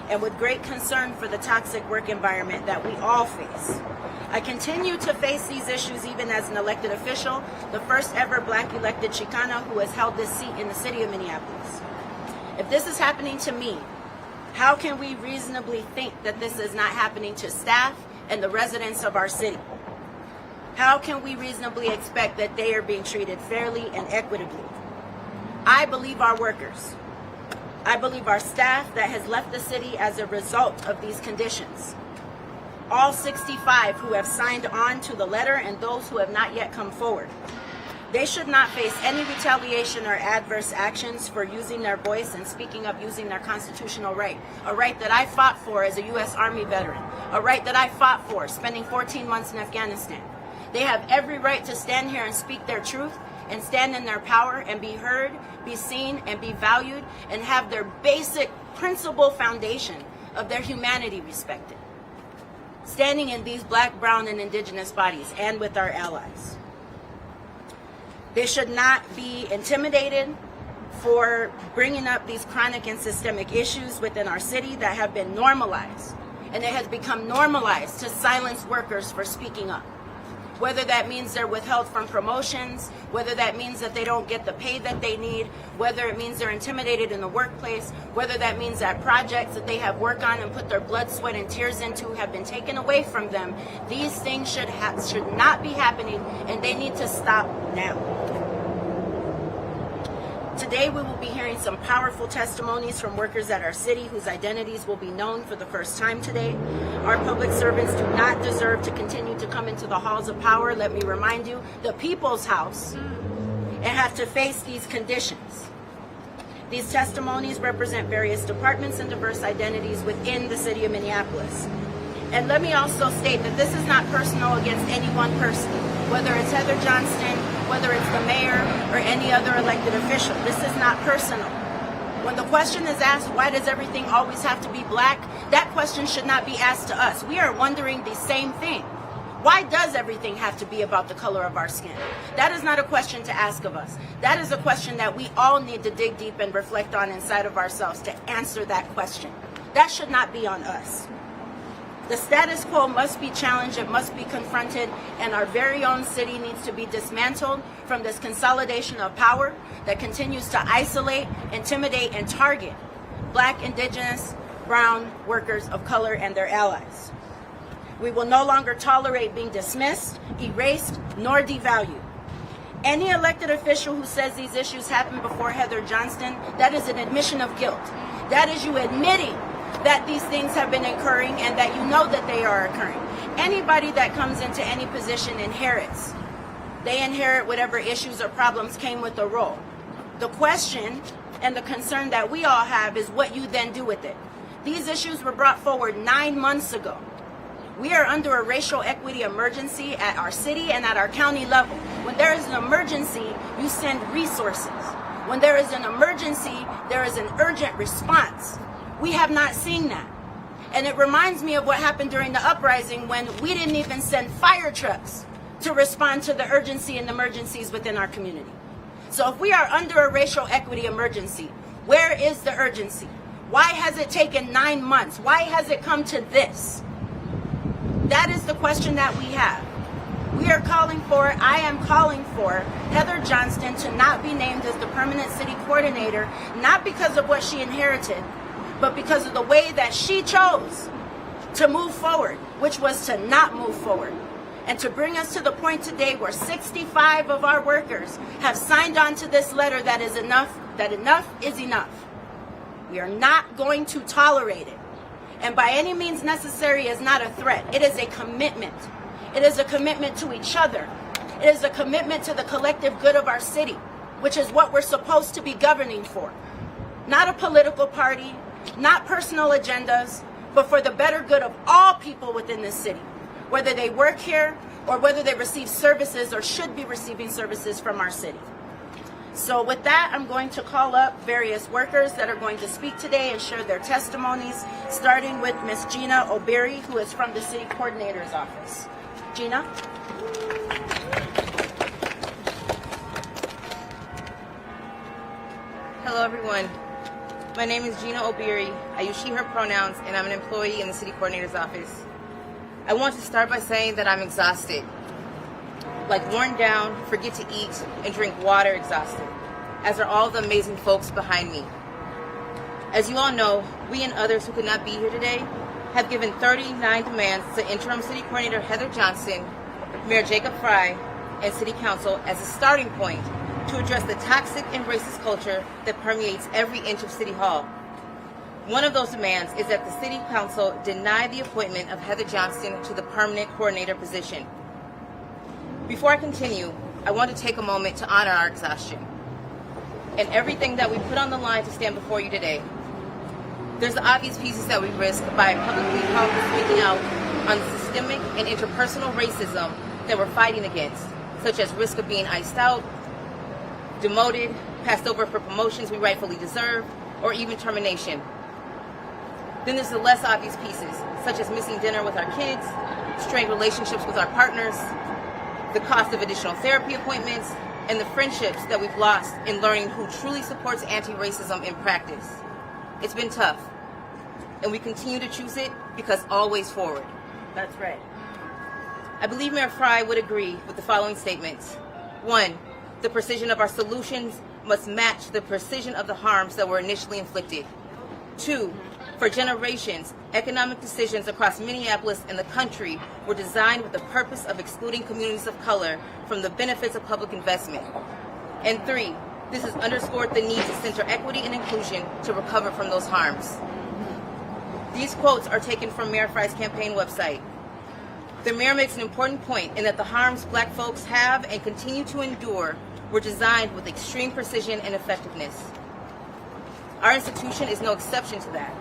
and with great concern for the toxic work environment that we all face. I continue to face these issues even as an elected official, the first ever Black elected Chicana who has held this seat in the city of Minneapolis. If this is happening to me, how can we reasonably think that this is not happening to staff and the residents of our city? How can we reasonably expect that they are being treated fairly and equitably? I believe our workers. I believe our staff that has left the city as a result of these conditions. All 65 who have signed on to the letter and those who have not yet come forward. They should not face any retaliation or adverse actions for using their voice and speaking up using their constitutional right. A right that I fought for as a U.S. Army veteran. A right that I fought for spending 14 months in Afghanistan. They have every right to stand here and speak their truth and stand in their power and be heard, be seen, and be valued, and have their basic principle foundation of their humanity respected. Standing in these Black, brown, and indigenous bodies and with our allies. They should not be intimidated for bringing up these chronic and systemic issues within our city that have been normalized. And it has become normalized to silence workers for speaking up. Whether that means they're withheld from promotions, whether that means that they don't get the pay that they need, whether it means they're intimidated in the workplace, whether that means that projects that they have worked on and put their blood, sweat, and tears into have been taken away from them. These things should not be happening, and they need to stop now. Today we will be hearing some powerful testimonies from workers at our city whose identities will be known for the first time today. Our public servants do not deserve to continue to come into the halls of power, let me remind you, the people's house, and have to face these conditions. These testimonies represent various departments and diverse identities within the city of Minneapolis. And let me also state that this is not personal against any one person, whether it's Heather Johnston, whether it's the mayor or any other elected official. This is not personal. When the question is asked, why does everything always have to be black? That question should not be asked to us. We are wondering the same thing. Why does everything have to be about the color of our skin? That is not a question to ask of us. That is a question that we all need to dig deep and reflect on inside of ourselves to answer that question. That should not be on us. The status quo must be challenged, it must be confronted, and our very own city needs to be dismantled from this consolidation of power that continues to isolate, intimidate, and target Black, indigenous, brown workers of color and their allies. We will no longer tolerate being dismissed, erased, nor devalued. Any elected official who says these issues happened before Heather Johnston, that is an admission of guilt. That is you admitting that these things have been occurring and that you know that they are occurring. Anybody that comes into any position inherits. They inherit whatever issues or problems came with the role. The question and the concern that we all have is what you then do with it. These issues were brought forward 9 months ago. We are under a racial equity emergency at our city and at our county level. When there is an emergency, you send resources. When there is an emergency, there is an urgent response. We have not seen that. And it reminds me of what happened during the uprising when we didn't even send fire trucks to respond to the urgency and emergencies within our community. So if we are under a racial equity emergency, where is the urgency? Why has it taken 9 months? Why has it come to this? That is the question that we have. I am calling for Heather Johnston to not be named as the permanent city coordinator, not because of what she inherited, but because of the way that she chose to move forward, which was to not move forward. And to bring us to the point today where 65 of our workers have signed on to this letter that enough is enough. We are not going to tolerate it. And by any means necessary is not a threat. It is a commitment. It is a commitment to each other. It is a commitment to the collective good of our city, which is what we're supposed to be governing for. Not a political party, not personal agendas, but for the better good of all people within this city, whether they work here or whether they receive services or should be receiving services from our city. So with that, I'm going to call up various workers that are going to speak today and share their testimonies, starting with Ms. Gina O'Berry, who is from the City Coordinator's Office. Gina? Hello, everyone. My name is Gina Obiri. I use she, her pronouns, and I'm an employee in the city coordinator's office. I want to start by saying that I'm exhausted. Like worn down, forget to eat, and drink water exhausted, as are all the amazing folks behind me. As you all know, we and others who could not be here today have given 39 demands to Interim City Coordinator Heather Johnson, Mayor Jacob Fry, and City Council as a starting point to address the toxic and racist culture that permeates every inch of City Hall. One of those demands is that the City Council deny the appointment of Heather Johnson to the permanent coordinator position. Before I continue, I want to take a moment to honor our exhaustion and everything that we put on the line to stand before you today. There's the obvious pieces that we risk by publicly speaking out on the systemic and interpersonal racism that we're fighting against, such as risk of being iced out, demoted, passed over for promotions we rightfully deserve, or even termination. Then there's the less obvious pieces, such as missing dinner with our kids, strained relationships with our partners, the cost of additional therapy appointments, and the friendships that we've lost in learning who truly supports anti-racism in practice. It's been tough, and we continue to choose it because always forward. That's right. I believe Mayor Fry would agree with the following statements. 1, the precision of our solutions must match the precision of the harms that were initially inflicted. 2, for generations, economic decisions across Minneapolis and the country were designed with the purpose of excluding communities of color from the benefits of public investment. And 3, this has underscored the need to center equity and inclusion to recover from those harms. These quotes are taken from Mayor Fry's campaign website. The mayor makes an important point in that the harms Black folks have and continue to endure were designed with extreme precision and effectiveness. Our institution is no exception to that.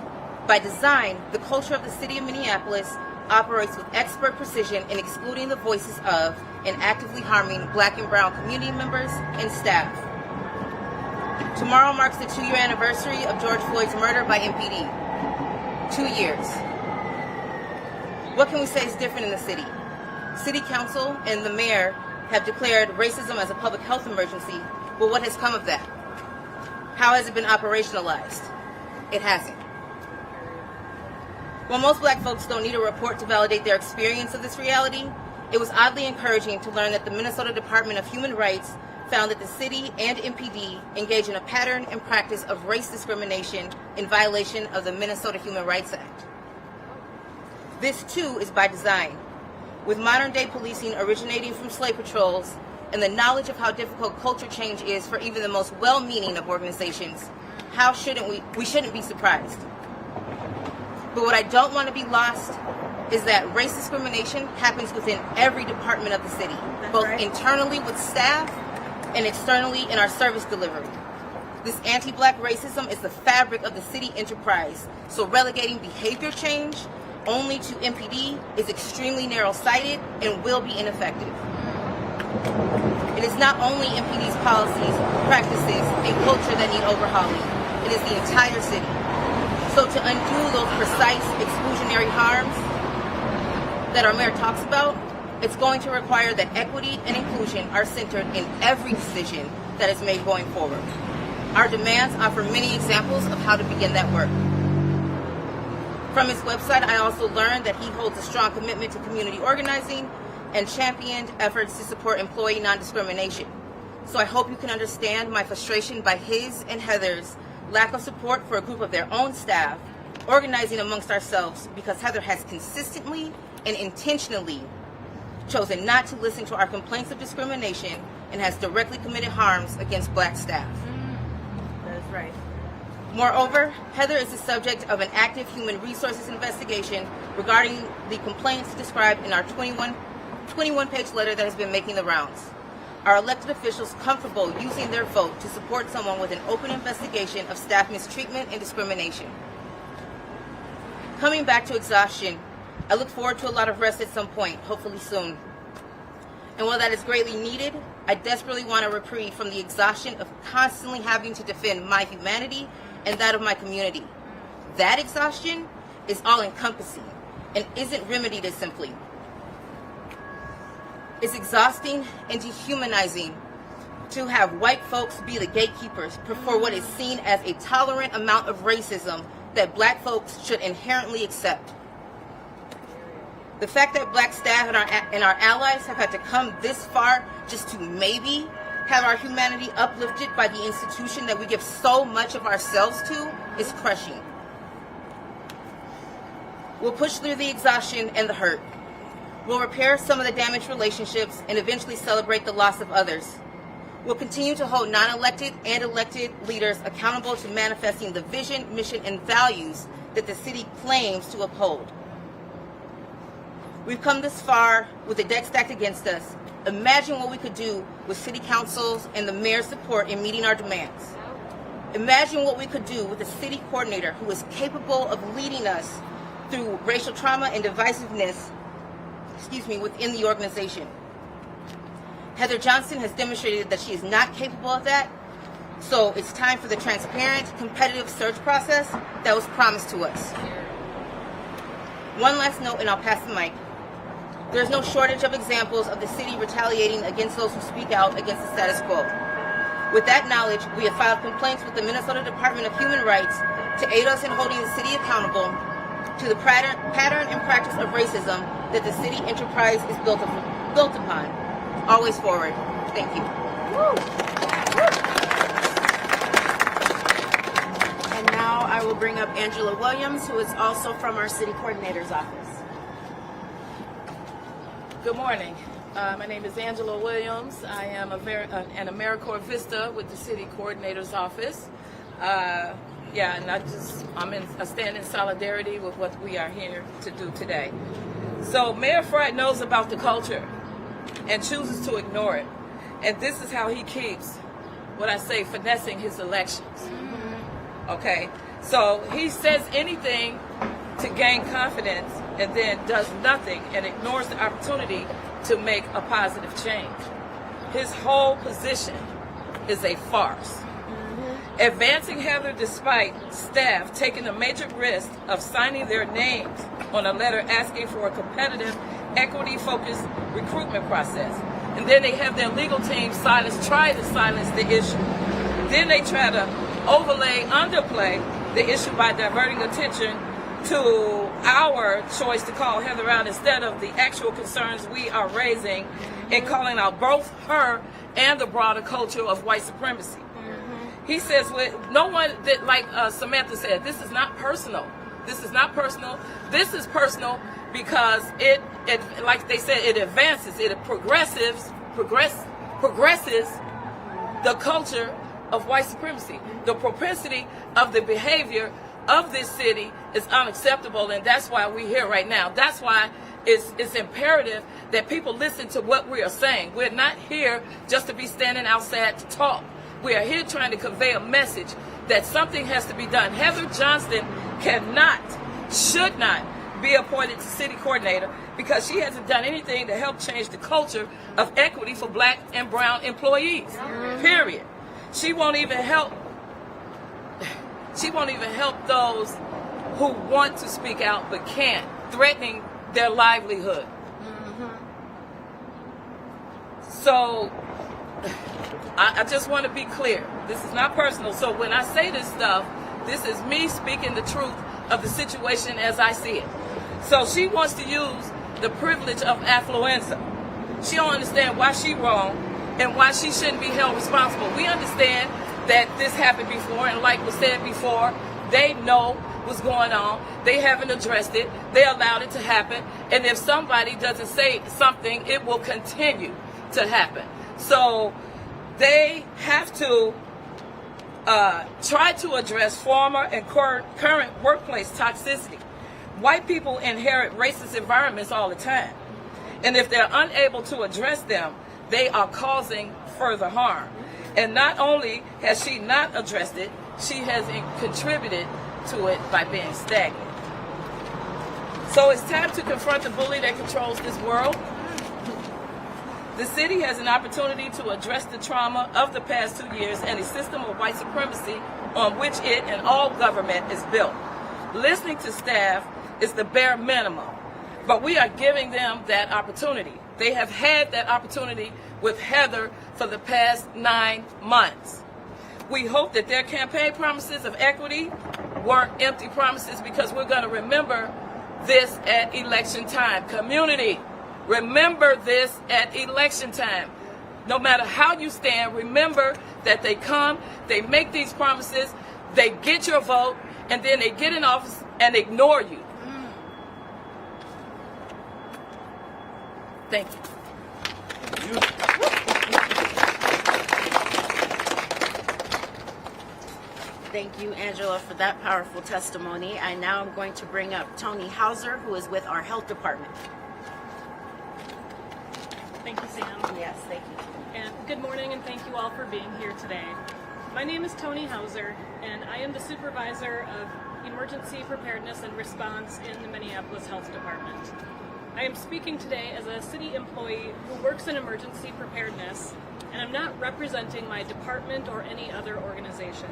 By design, the culture of the city of Minneapolis operates with expert precision in excluding the voices of and actively harming Black and brown community members and staff. Tomorrow marks the 2-year anniversary of George Floyd's murder by MPD. 2 years. What can we say is different in the city? City Council and the mayor have declared racism as a public health emergency, but what has come of that? How has it been operationalized? It hasn't. While most Black folks don't need a report to validate their experience of this reality, it was oddly encouraging to learn that the Minnesota Department of Human Rights found that the city and MPD engage in a pattern and practice of race discrimination in violation of the Minnesota Human Rights Act. This, too, is by design. With modern-day policing originating from slave patrols and the knowledge of how difficult culture change is for even the most well-meaning of organizations, how shouldn't we shouldn't be surprised. But what I don't want to be lost is that race discrimination happens within every department of the city, both internally with staff and externally in our service delivery. This anti-Black racism is the fabric of the city enterprise, so relegating behavior change only to MPD is extremely narrow-sighted and will be ineffective. It is not only MPD's policies, practices, and culture that need overhauling. It is the entire city. So to undo those precise exclusionary harms that our mayor talks about, it's going to require that equity and inclusion are centered in every decision that is made going forward. Our demands offer many examples of how to begin that work. From his website, I also learned that he holds a strong commitment to community organizing and championed efforts to support employee non-discrimination. So I hope you can understand my frustration by his and Heather's lack of support for a group of their own staff organizing amongst ourselves, because Heather has consistently and intentionally chosen not to listen to our complaints of discrimination and has directly committed harms against Black staff. That's right. Moreover, Heather is the subject of an active human resources investigation regarding the complaints described in our 21-page letter that has been making the rounds. Are elected officials comfortable using their vote to support someone with an open investigation of staff mistreatment and discrimination? Coming back to exhaustion, I look forward to a lot of rest at some point, hopefully soon. And while that is greatly needed, I desperately want a reprieve from the exhaustion of constantly having to defend my humanity and that of my community. That exhaustion is all-encompassing and isn't remedied as simply. It's exhausting and dehumanizing to have white folks be the gatekeepers for what is seen as a tolerant amount of racism that black folks should inherently accept. The fact that black staff and our allies have had to come this far just to maybe have our humanity uplifted by the institution that we give so much of ourselves to is crushing. We'll push through the exhaustion and the hurt. We'll repair some of the damaged relationships and eventually celebrate the loss of others. We'll continue to hold non-elected and elected leaders accountable to manifesting the vision, mission, and values that the city claims to uphold. We've come this far with the deck stacked against us. Imagine what we could do with city councils and the mayor's support in meeting our demands. Imagine what we could do with a city coordinator who is capable of leading us through racial trauma and divisiveness, within the organization. Heather Johnson has demonstrated that she is not capable of that, so it's time for the transparent, competitive search process that was promised to us. One last note, and I'll pass the mic. There's no shortage of examples of the city retaliating against those who speak out against the status quo. With that knowledge, we have filed complaints with the Minnesota Department of Human Rights to aid us in holding the city accountable to the pattern and practice of racism that the city enterprise is built upon. Always forward. Thank you. And now I will bring up Angela Williams, who is also from our city coordinator's office. Good morning. My name is Angela Williams. I am an AmeriCorps Vista with the City Coordinator's Office. I stand in solidarity with what we are here to do today. So Mayor Frye knows about the culture and chooses to ignore it. And this is how he keeps, finessing his elections. Okay? So he says anything to gain confidence and then does nothing and ignores the opportunity to make a positive change. His whole position is a farce. Advancing Heather despite staff taking a major risk of signing their names on a letter asking for a competitive, equity-focused recruitment process. And then they have their legal team try to silence the issue. Then they try to underplay the issue by diverting attention to our choice to call Heather out instead of the actual concerns we are raising and calling out both her and the broader culture of white supremacy. He says, Samantha said, this is not personal. This is not personal. This is personal because it like they said, it advances, it progresses the culture of white supremacy. The propensity of the behavior of this city is unacceptable, and that's why we're here right now. That's why it's imperative that people listen to what we are saying. We're not here just to be standing outside to talk. We are here trying to convey a message that something has to be done. Heather Johnston should not be appointed to city coordinator because she hasn't done anything to help change the culture of equity for black and brown employees. Period. She won't even help those who want to speak out but can't, threatening their livelihood. So I just want to be clear. This is not personal. So when I say this stuff, this is me speaking the truth of the situation as I see it. So she wants to use the privilege of affluenza. She don't understand why she wrong and why she shouldn't be held responsible. We understand that this happened before, and like was said before, they know what's going on. They haven't addressed it. They allowed it to happen. And if somebody doesn't say something, it will continue to happen. So they have to try to address former and current workplace toxicity. White people inherit racist environments all the time. And if they're unable to address them, they are causing further harm. And not only has she not addressed it, she has contributed to it by being stagnant. So it's time to confront the bully that controls this world. The city has an opportunity to address the trauma of the past 2 years and a system of white supremacy on which it and all government is built. Listening to staff is the bare minimum, but we are giving them that opportunity. They have had that opportunity with Heather for the past 9 months. We hope that their campaign promises of equity weren't empty promises, because we're going to remember this at election time. Community, remember this at election time. No matter how you stand, remember that they come, they make these promises, they get your vote, and then they get in office and ignore you. Thank you. Thank you, Angela, for that powerful testimony. And now I'm going to bring up Tony Hauser, who is with our health department. Thank you, Sam. Yes, thank you. And good morning, and thank you all for being here today. My name is Tony Hauser, and I am the supervisor of emergency preparedness and response in the Minneapolis Health Department. I am speaking today as a city employee who works in emergency preparedness, and I'm not representing my department or any other organization.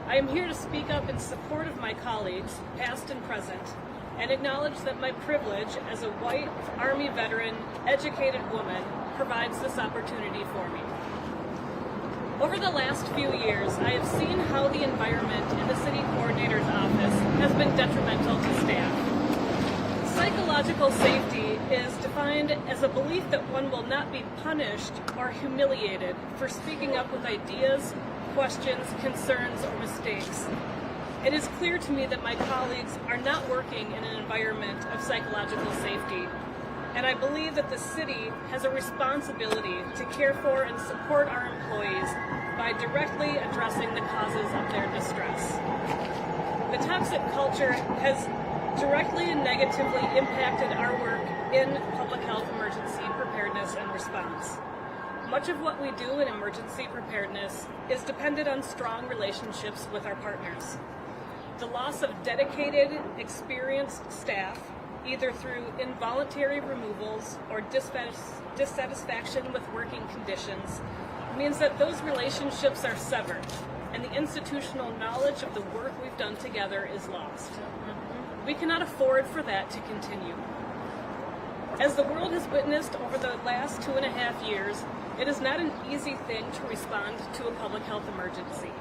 I am here to speak up in support of my colleagues, past and present, and acknowledge that my privilege as a white Army veteran, educated woman provides this opportunity for me. Over the last few years, I have seen how the environment in the city coordinator's office has been detrimental to staff. Psychological safety is defined as a belief that one will not be punished or humiliated for speaking up with ideas, questions, concerns, or mistakes. It is clear to me that my colleagues are not working in an environment of psychological safety, and I believe that the city has a responsibility to care for and support our employees by directly addressing the causes of their distress. The toxic culture has directly and negatively impacted our work in public health emergency preparedness and response. Much of what we do in emergency preparedness is dependent on strong relationships with our partners. The loss of dedicated, experienced staff, either through involuntary removals or dissatisfaction with working conditions, means that those relationships are severed, and the institutional knowledge of the work we've done together is lost. We cannot afford for that to continue. As the world has witnessed over the last 2.5 years, it is not an easy thing to respond to a public health emergency.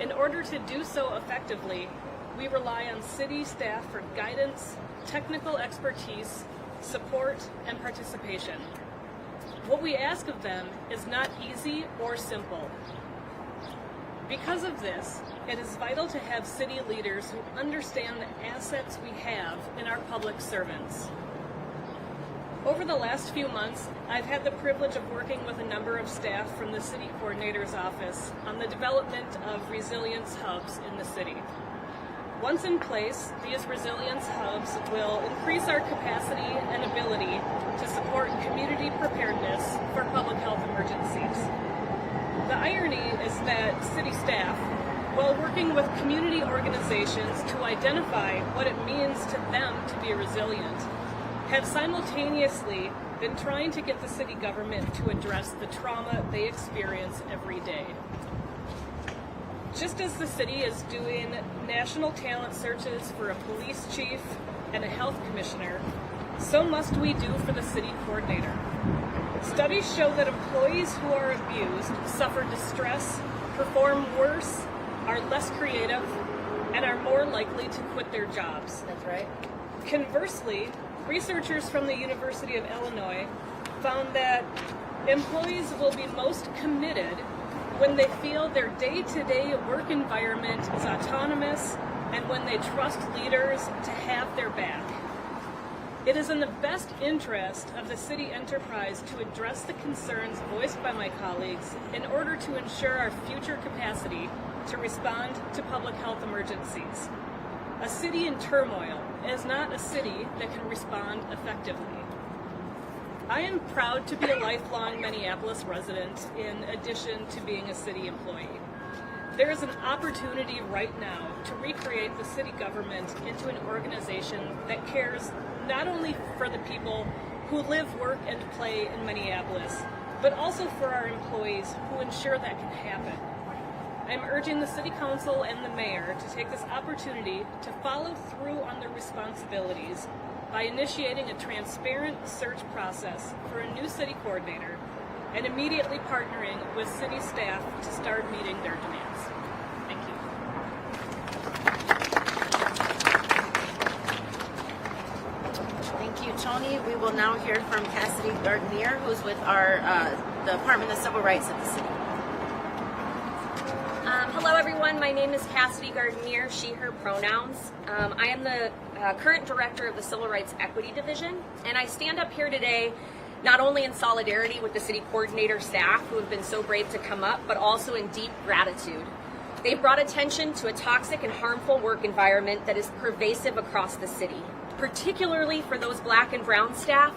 In order to do so effectively, we rely on city staff for guidance, technical expertise, support, and participation. What we ask of them is not easy or simple. Because of this, it is vital to have city leaders who understand the assets we have in our public servants. Over the last few months, I've had the privilege of working with a number of staff from the city coordinator's office on the development of resilience hubs in the city. Once in place, these resilience hubs will increase our capacity and ability to support community preparedness for public health emergencies. The irony is that city staff, while working with community organizations to identify what it means to them to be resilient, have simultaneously been trying to get the city government to address the trauma they experience every day. Just as the city is doing national talent searches for a police chief and a health commissioner, so must we do for the city coordinator. Studies show that employees who are abused suffer distress, perform worse, are less creative, and are more likely to quit their jobs. That's right. Conversely, researchers from the University of Illinois found that employees will be most committed when they feel their day-to-day work environment is autonomous and when they trust leaders to have their back. It is in the best interest of the city enterprise to address the concerns voiced by my colleagues in order to ensure our future capacity to respond to public health emergencies. A city in turmoil is not a city that can respond effectively. I am proud to be a lifelong Minneapolis resident in addition to being a city employee. There is an opportunity right now to recreate the city government into an organization that cares not only for the people who live, work, and play in Minneapolis, but also for our employees who ensure that can happen. I'm urging the City Council and the Mayor to take this opportunity to follow through on their responsibilities by initiating a transparent search process for a new city coordinator and immediately partnering with city staff to start meeting their demands. Thank you. Thank you, Tony. We will now hear from Cassidy Gardenier, who's with our the Department of Civil Rights of the city. Hello, everyone. My name is Cassidy Gardenier, she, her pronouns. I am the current director of the Civil Rights Equity Division, and I stand up here today not only in solidarity with the city coordinator staff who have been so brave to come up, but also in deep gratitude. They've brought attention to a toxic and harmful work environment that is pervasive across the city, particularly for those Black and brown staff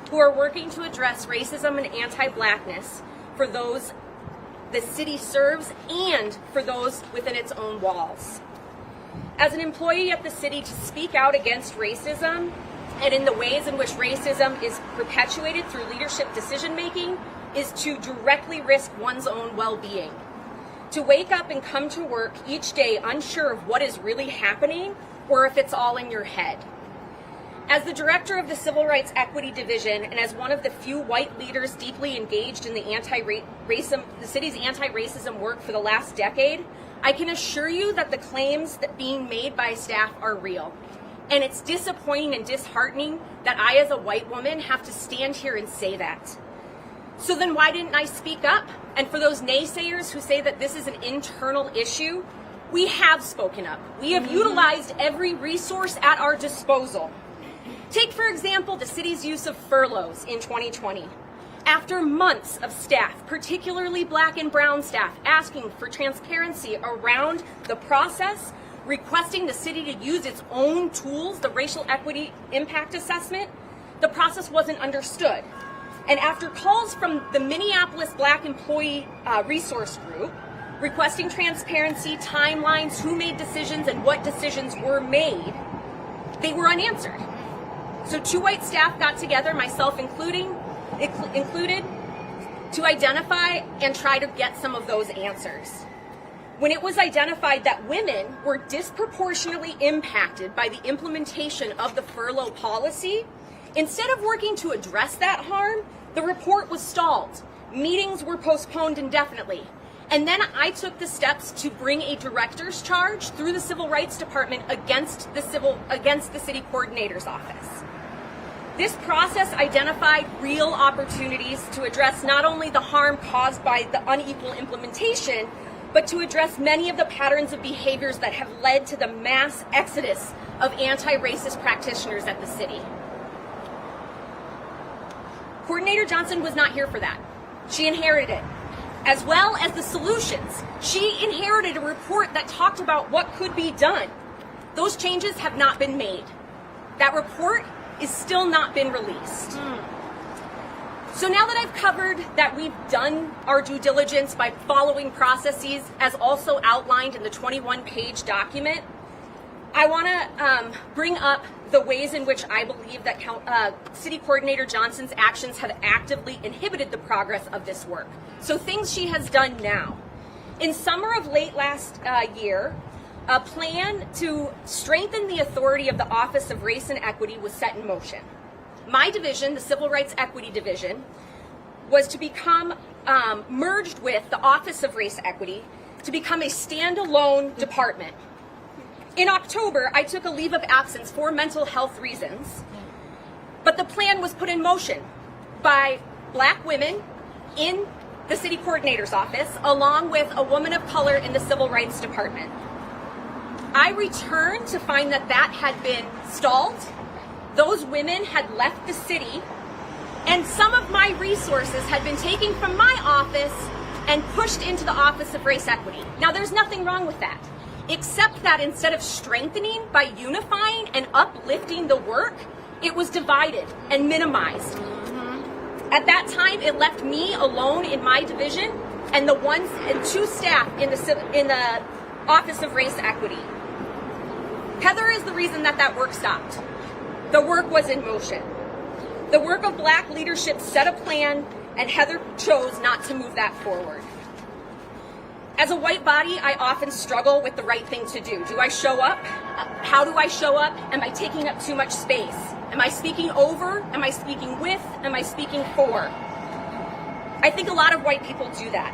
who are working to address racism and anti-Blackness for those the city serves and for those within its own walls. As an employee at the city, to speak out against racism and in the ways in which racism is perpetuated through leadership decision-making is to directly risk one's own well-being. To wake up and come to work each day unsure of what is really happening or if it's all in your head. As the director of the Civil Rights Equity Division and as one of the few white leaders deeply engaged in the city's anti-racism work for the last decade, I can assure you that the claims that being made by staff are real. And it's disappointing and disheartening that I, as a white woman, have to stand here and say that. So then why didn't I speak up? And for those naysayers who say that this is an internal issue, we have spoken up. We have utilized every resource at our disposal. Take, for example, the city's use of furloughs in 2020. After months of staff, particularly Black and brown staff, asking for transparency around the process, requesting the city to use its own tools, the Racial Equity Impact Assessment, the process wasn't understood. And after calls from the Minneapolis Black Employee Resource Group, requesting transparency, timelines, who made decisions, and what decisions were made, they were unanswered. So two white staff got together, myself included, to identify and try to get some of those answers. When it was identified that women were disproportionately impacted by the implementation of the furlough policy, instead of working to address that harm, the report was stalled. Meetings were postponed indefinitely. And then I took the steps to bring a director's charge through the Civil Rights Department against the city coordinator's office. This process identified real opportunities to address not only the harm caused by the unequal implementation, but to address many of the patterns of behaviors that have led to the mass exodus of anti-racist practitioners at the city. Coordinator Johnson was not here for that. She inherited it, as well as the solutions. She inherited a report that talked about what could be done. Those changes have not been made. That report is still not been released. So now that I've covered that we've done our due diligence by following processes as also outlined in the 21-page document, I want to bring up the ways in which I believe that City Coordinator Johnson's actions have actively inhibited the progress of this work. So things she has done now. In summer of late last year, a plan to strengthen the authority of the Office of Race and Equity was set in motion. My division, the Civil Rights Equity Division, was to become merged with the Office of Race Equity to become a standalone department. In October, I took a leave of absence for mental health reasons, but the plan was put in motion by Black women in the city coordinator's office, along with a woman of color in the Civil Rights Department. I returned to find that that had been stalled. Those women had left the city, and some of my resources had been taken from my office and pushed into the Office of Race Equity. Now, there's nothing wrong with that, except that instead of strengthening by unifying and uplifting the work, it was divided and minimized. At that time, it left me alone in my division and two staff in the Office of Race Equity. Heather is the reason that work stopped. The work was in motion. The work of Black leadership set a plan, and Heather chose not to move that forward. As a white body, I often struggle with the right thing to do. Do I show up? How do I show up? Am I taking up too much space? Am I speaking over? Am I speaking with? Am I speaking for? I think a lot of white people do that.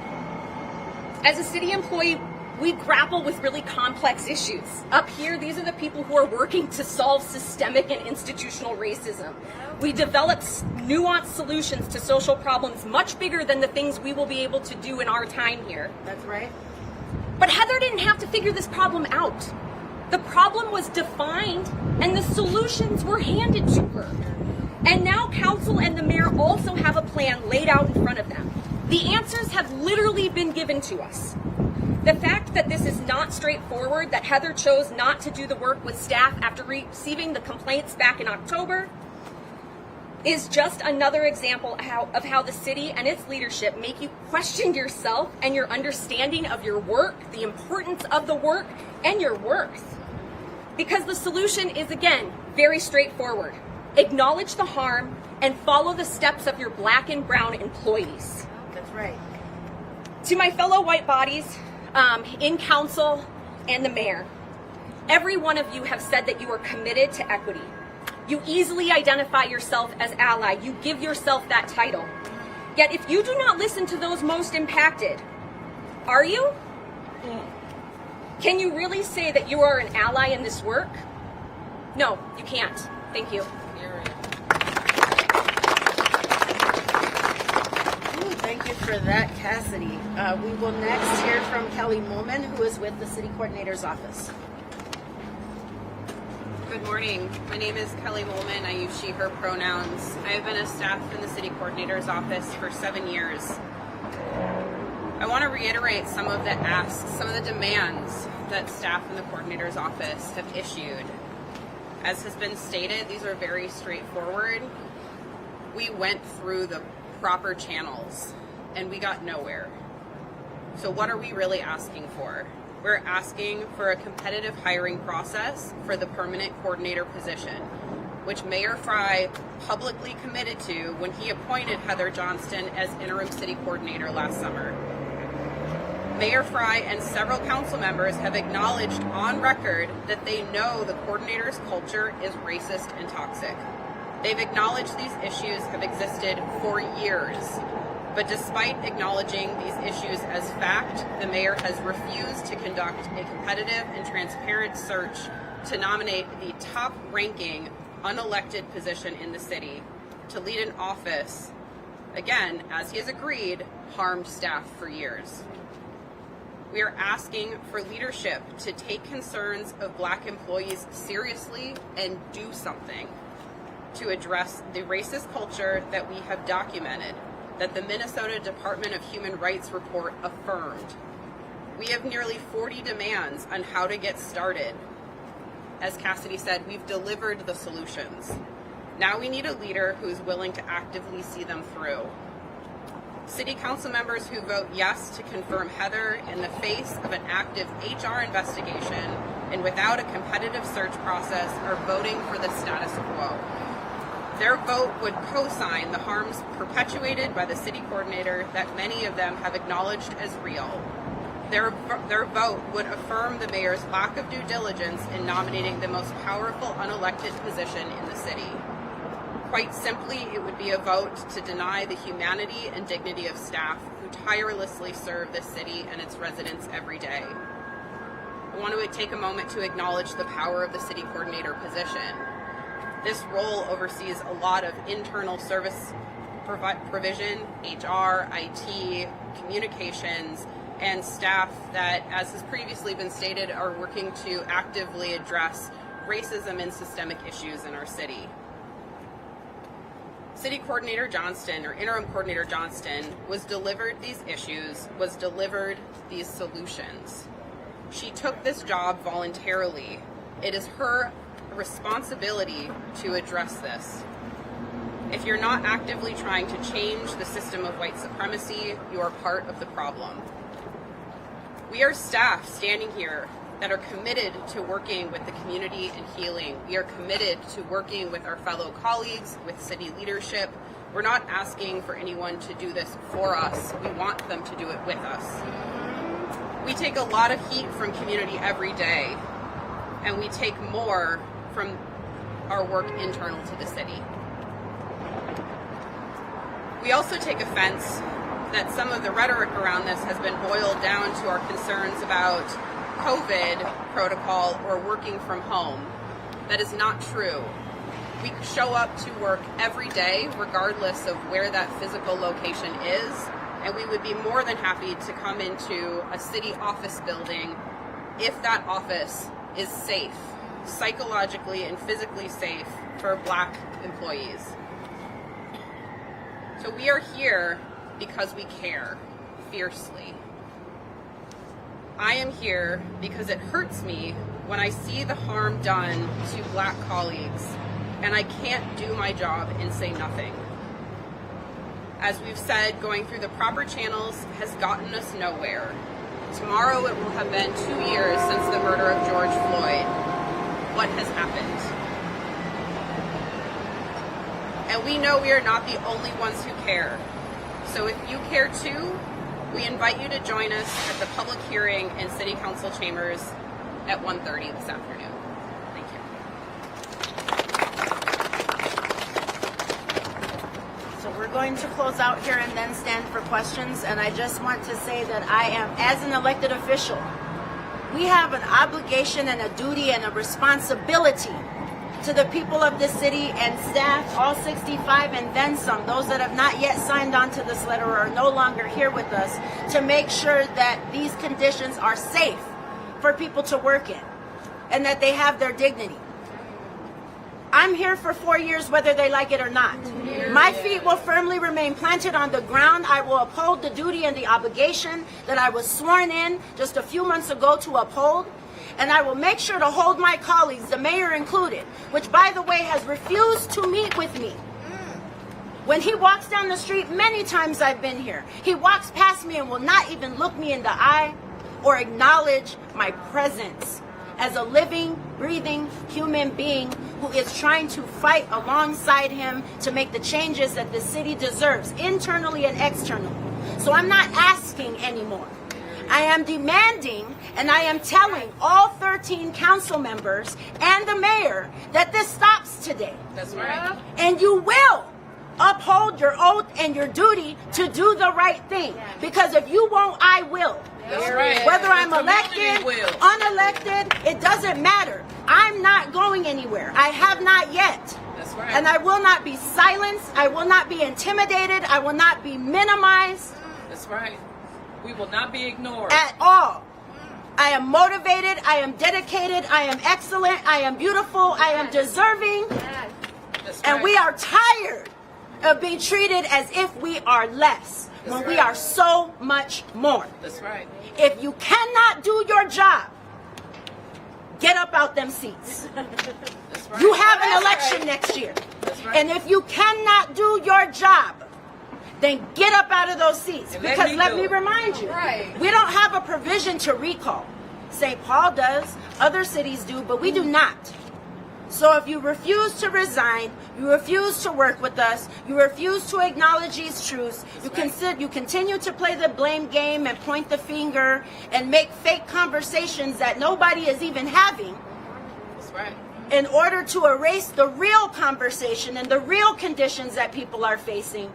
As a city employee, we grapple with really complex issues. Up here, these are the people who are working to solve systemic and institutional racism. We develop nuanced solutions to social problems much bigger than the things we will be able to do in our time here. That's right. But Heather didn't have to figure this problem out. The problem was defined and the solutions were handed to her. And now council and the mayor also have a plan laid out in front of them. The answers have literally been given to us. The fact that this is not straightforward, that Heather chose not to do the work with staff after receiving the complaints back in October, is just another example of how the city and its leadership make you question yourself and your understanding of your work, the importance of the work, and your worth. Because the solution is, again, very straightforward. Acknowledge the harm and follow the steps of your black and brown employees. That's right. To my fellow white bodies in council and the mayor, every one of you have said that you are committed to equity. You easily identify yourself as ally. You give yourself that title. Yet if you do not listen to those most impacted, are you? Can you really say that you are an ally in this work? No, you can't. Thank you. Thank you for that, Cassidy. We will next hear from Kelly Mulman, who is with the City Coordinator's Office. Good morning. My name is Kelly Mulman. I use she, her pronouns. I have been a staff in the City Coordinator's Office for 7 years. I want to reiterate some of the asks, some of the demands that staff in the Coordinator's Office have issued. As has been stated, these are very straightforward. We went through the proper channels and we got nowhere. So what are we really asking for? We're asking for a competitive hiring process for the permanent coordinator position, which Mayor Fry publicly committed to when he appointed Heather Johnston as interim city coordinator last summer. Mayor Fry and several council members have acknowledged on record that they know the coordinator's culture is racist and toxic. They've acknowledged these issues have existed for years. But despite acknowledging these issues as fact, the mayor has refused to conduct a competitive and transparent search to nominate the top-ranking unelected position in the city to lead an office, again, as he has agreed, harmed staff for years. We are asking for leadership to take concerns of black employees seriously and do something to address the racist culture that we have documented, that the Minnesota Department of Human Rights report affirmed. We have nearly 40 demands on how to get started. As Cassidy said, we've delivered the solutions. Now we need a leader who is willing to actively see them through. City council members who vote yes to confirm Heather in the face of an active HR investigation and without a competitive search process are voting for the status quo. Their vote would co-sign the harms perpetuated by the city coordinator that many of them have acknowledged as real. Their vote would affirm the mayor's lack of due diligence in nominating the most powerful unelected position in the city. Quite simply, it would be a vote to deny the humanity and dignity of staff who tirelessly serve this city and its residents every day. I want to take a moment to acknowledge the power of the city coordinator position. This role oversees a lot of internal service provision, HR, IT, communications, and staff that, as has previously been stated, are working to actively address racism and systemic issues in our city. City Coordinator Johnston, or Interim Coordinator Johnston, was delivered these issues, was delivered these solutions. She took this job voluntarily. It is her responsibility to address this. If you're not actively trying to change the system of white supremacy, you are part of the problem. We are staff standing here that are committed to working with the community and healing. We are committed to working with our fellow colleagues, with city leadership. We're not asking for anyone to do this for us. We want them to do it with us. We take a lot of heat from community every day, and we take more from our work internal to the city. We also take offense that some of the rhetoric around this has been boiled down to our concerns about COVID protocol or working from home. That is not true. We show up to work every day, regardless of where that physical location is, and we would be more than happy to come into a city office building if that office is safe, psychologically and physically safe for Black employees. So we are here because we care fiercely. I am here because it hurts me when I see the harm done to Black colleagues, and I can't do my job and say nothing. As we've said, going through the proper channels has gotten us nowhere. Tomorrow it will have been 2 years since the murder of George Floyd. What has happened? And we know we are not the only ones who care. So if you care too, we invite you to join us at the public hearing in City Council chambers at 1:30 this afternoon. Thank you. So we're going to close out here and then stand for questions. And I just want to say that I am, as an elected official, we have an obligation and a duty and a responsibility to the people of this city and staff, all 65 and then some, those that have not yet signed on to this letter or are no longer here with us, to make sure that these conditions are safe for people to work in and that they have their dignity. I'm here for 4 years whether they like it or not. My feet will firmly remain planted on the ground. I will uphold the duty and the obligation that I was sworn in just a few months ago to uphold. And I will make sure to hold my colleagues, the mayor included, which by the way has refused to meet with me. When he walks down the street, many times I've been here, he walks past me and will not even look me in the eye or acknowledge my presence as a living, breathing human being who is trying to fight alongside him to make the changes that the city deserves, internally and externally. So I'm not asking anymore. I am demanding, and I am telling all 13 council members and the mayor that this stops today. That's right. And you will uphold your oath and your duty to do the right thing. Because if you won't, I will. That's right. Whether I'm The community elected, will. unelected, it doesn't matter. I'm not going anywhere. I have not yet. That's right. And I will not be silenced. I will not be intimidated. I will not be minimized. That's right. We will not be ignored. At all. I am motivated. I am dedicated. I am excellent. I am beautiful. I am deserving. That's right. And we are tired of being treated as if we are less when we are so much more. That's right. If you cannot do your job, get up out them seats. That's right. You have an election next year. That's right. And if you cannot do your job, then get up out of those seats. And because let do me it. remind you, we don't have a provision to recall. St. Paul does, other cities do, but we do not. So if you refuse to resign, you refuse to work with us, you refuse to acknowledge these truths, you continue to play the blame game and point the finger and make fake conversations that nobody is even having. That's right. In order to erase the real conversation and the real conditions that people are facing,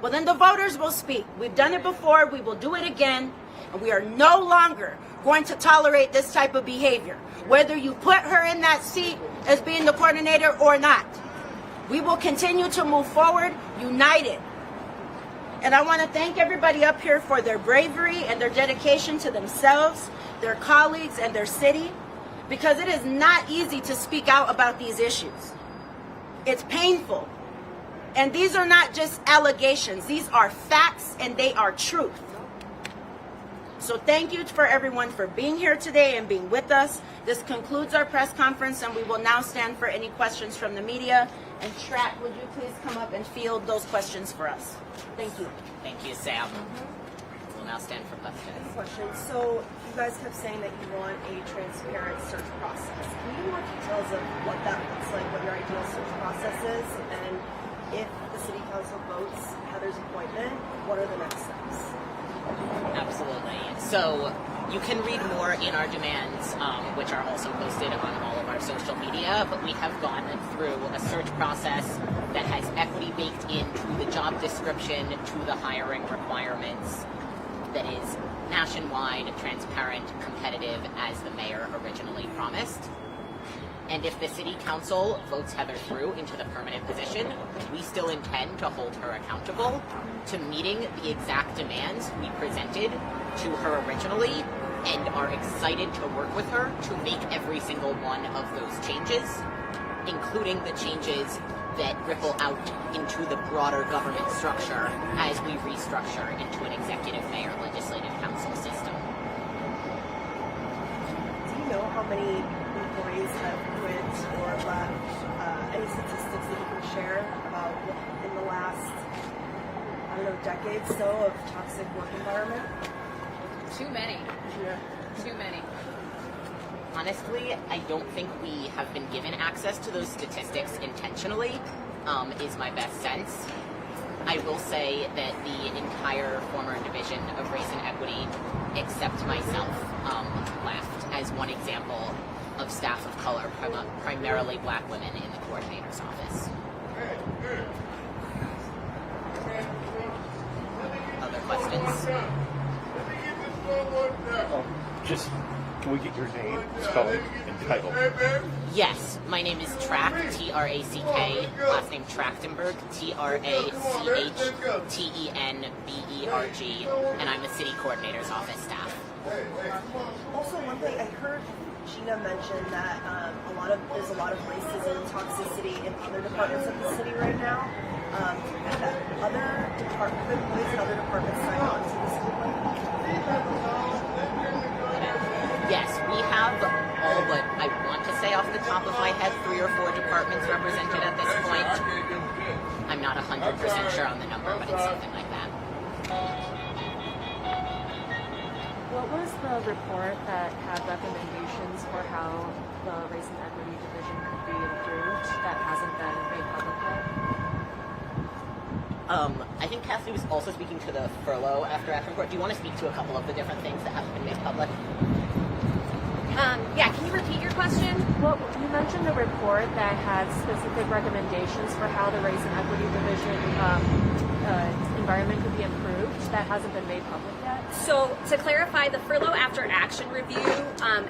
well, then the voters will speak. We've done it before. We will do it again. And we are no longer going to tolerate this type of behavior, whether you put her in that seat as being the coordinator or not. We will continue to move forward, united. And I want to thank everybody up here for their bravery and their dedication to themselves, their colleagues, and their city, because it is not easy to speak out about these issues. It's painful. And these are not just allegations. These are facts and they are truth. So thank you for everyone for being here today and being with us. This concludes our press conference and we will now stand for any questions from the media. And Track, would you please come up and field those questions for us? Thank you. Thank you, Sam. We'll now stand for questions. Question. So you guys kept saying that you want a transparent search process. Can you give more details of what that looks like, what your ideal search process is, and if the city council votes Heather's appointment, what are the next steps? Absolutely. So you can read more in our demands, which are also posted on all of our social media, but we have gone through a search process that has equity baked into the job description, to the hiring requirements, that is nationwide, transparent, competitive, as the mayor originally promised. And if the city council votes Heather through into the permanent position, we still intend to hold her accountable to meeting the exact demands we presented to her originally, and are excited to work with her to make every single one of those changes, including the changes that ripple out into the broader government structure as we restructure into an executive mayor legislative council system. Do you know how many employees have quit or left? Any statistics that you can share about in the last, I don't know, decade so of toxic work environment? Too many. Yeah. Too many. Honestly, I don't think we have been given access to those statistics intentionally, is my best sense. I will say that the entire former division of race and equity, except myself, left as one example of staff of color, primarily black women in the coordinator's office. Other questions? Just, can we get your name, spelling, and title? Yes, my name is Track, T-R-A-C-K, last name Trachtenberg, T-R-A-C-H-T-E-N-B-E-R-G, and I'm the city coordinator's office staff. Also, one thing I heard Gina mention that there's a lot of racism and toxicity in other departments of the city right now. Have other employees in other departments signed on to this complaint? Yes, we have all but, I want to say off the top of my head, 3 or 4 departments represented at this point. I'm not 100% sure on the number, but it's something like that. What was the report that had recommendations for how the Race and Equity Division could be improved that hasn't been made public yet? I think Cassidy was also speaking to the furlough after action report. Do you want to speak to a couple of the different things that haven't been made public? Yeah, can you repeat your question? Well, you mentioned a report that had specific recommendations for how the Race and Equity Division environment could be improved that hasn't been made public yet. So to clarify, the furlough after action review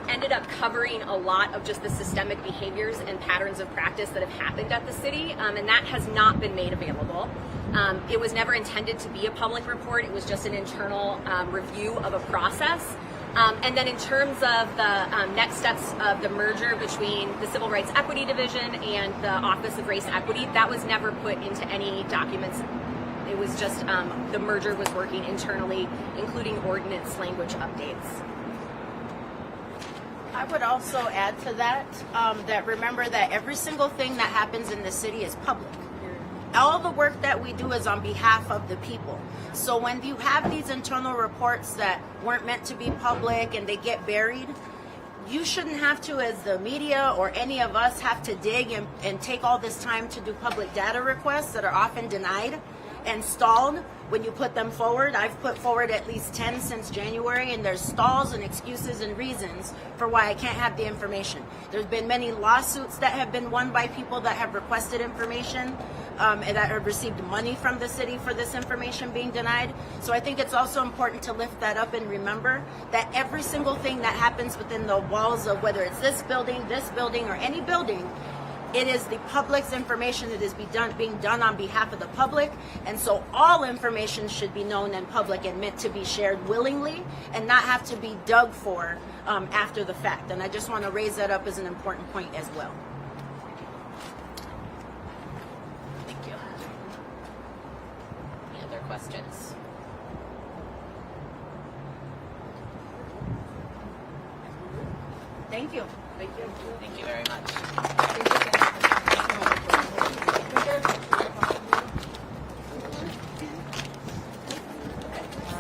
ended up covering a lot of just the systemic behaviors and patterns of practice that have happened at the city, and that has not been made available. It was never intended to be a public report. It was just an internal review of a process. And then in terms of the next steps of the merger between the Civil Rights Equity Division and the Office of Race Equity, that was never put into any documents. It was just the merger was working internally, including ordinance language updates. I would also add to that, that remember that every single thing that happens in the city is public. All the work that we do is on behalf of the people. So when you have these internal reports that weren't meant to be public and they get buried, you shouldn't have to, as the media or any of us, have to dig and take all this time to do public data requests that are often denied and stalled when you put them forward. I've put forward at least 10 since January, and there's stalls and excuses and reasons for why I can't have the information. There's been many lawsuits that have been won by people that have requested information and that have received money from the city for this information being denied. So I think it's also important to lift that up and remember that every single thing that happens within the walls of whether it's this building, or any building, it is the public's information that is being done on behalf of the public, and so all information should be known and public and meant to be shared willingly and not have to be dug for after the fact. And I just want to raise that up as an important point as well. Thank you. Any other questions? Thank you. Thank you. Thank you very much.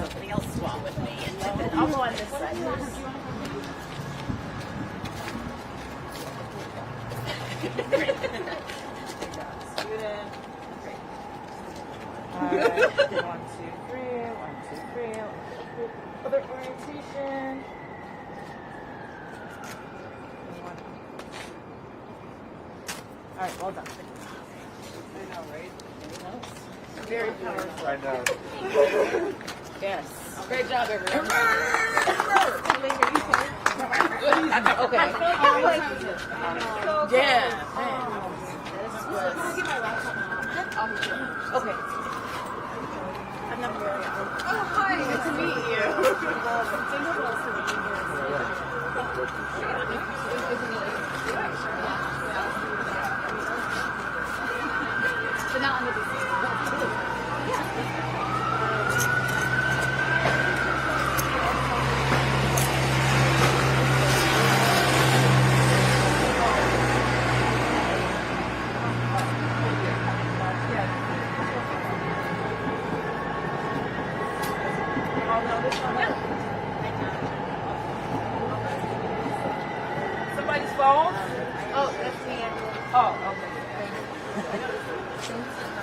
Somebody else swap with me. I'll go on this side. Great. Alright, 1, 2, 3, 1, 2, 3. Other orientation. Alright, well done. I know, right? Anything else? Very powerful. I know. Yes. Great job, everyone. Okay. Yeah. Okay. I'm not very. Oh, hi. Good to meet you. But not on the Somebody's phone? Oh, that's me. Oh, okay. Thank you.